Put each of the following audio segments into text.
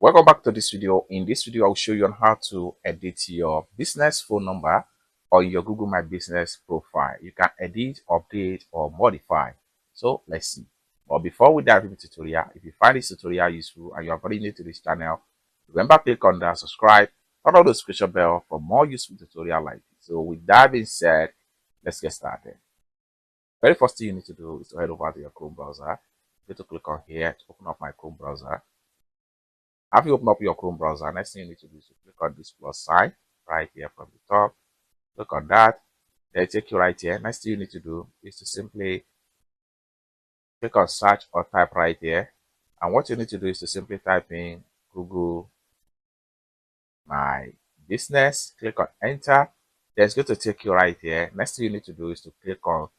Welcome back to this video. In this video, I'll show you on how to edit your business phone number on your Google My Business profile. You can edit, update, or modify. So let's see. But before we dive into the tutorial, if you find this tutorial useful and you are very new to this channel, remember click on that subscribe, turn on the notification bell for more useful tutorial like this. So with that being said, let's get started. Very first thing you need to do is to head over to your Chrome browser. You need to click on here to open up my Chrome browser. After you open up your Chrome browser, next thing you need to do is to click on this plus sign right here from the top. Click on that. Then take you right here. Next thing you need to do is to simply click on search or type right here. And what you need to do is to simply type in Google My Business. Click on enter. Then it's going to take you right here. Next thing you need to do is to click on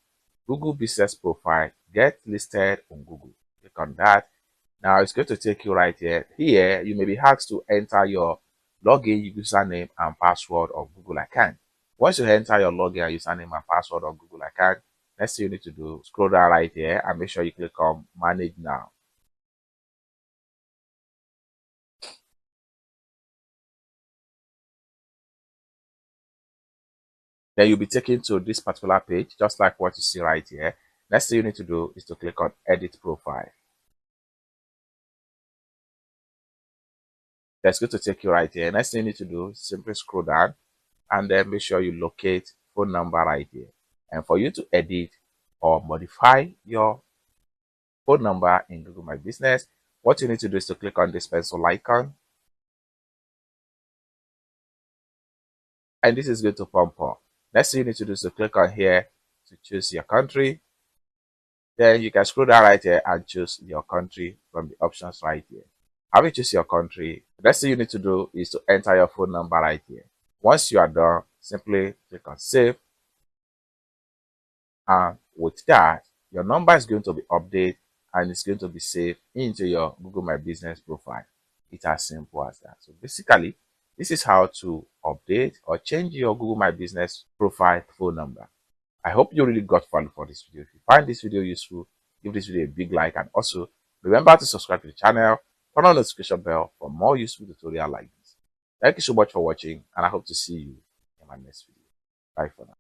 Google Business Profile. Get listed on Google. Click on that. Now it's going to take you right here. Here, you may be asked to enter your login, username, and password of Google account. Once you enter your login, username, and password of Google account, next thing you need to do, scroll down right here and make sure you click on Manage Now. Then you'll be taken to this particular page, just like what you see right here. Next thing you need to do is to click on Edit Profile. That's going to take you right here. Next thing you need to do is simply scroll down and then make sure you locate phone number right here. And for you to edit or modify your phone number in Google My Business, what you need to do is to click on this pencil icon. And this is going to pump up. Next thing you need to do is to click on here to choose your country. Then you can scroll down right here and choose your country from the options right here. Having choose your country, the next thing you need to do is to enter your phone number right here. Once you are done, simply click on save. And with that, your number is going to be updated and it's going to be saved into your Google My Business profile. It's as simple as that. So basically, this is how to update or change your Google My Business profile phone number. I hope you really got value for this video. If you find this video useful, give this video a big like, and also remember to subscribe to the channel, turn on the notification bell for more useful tutorial like this. Thank you so much for watching, and I hope to see you in my next video. Bye for now.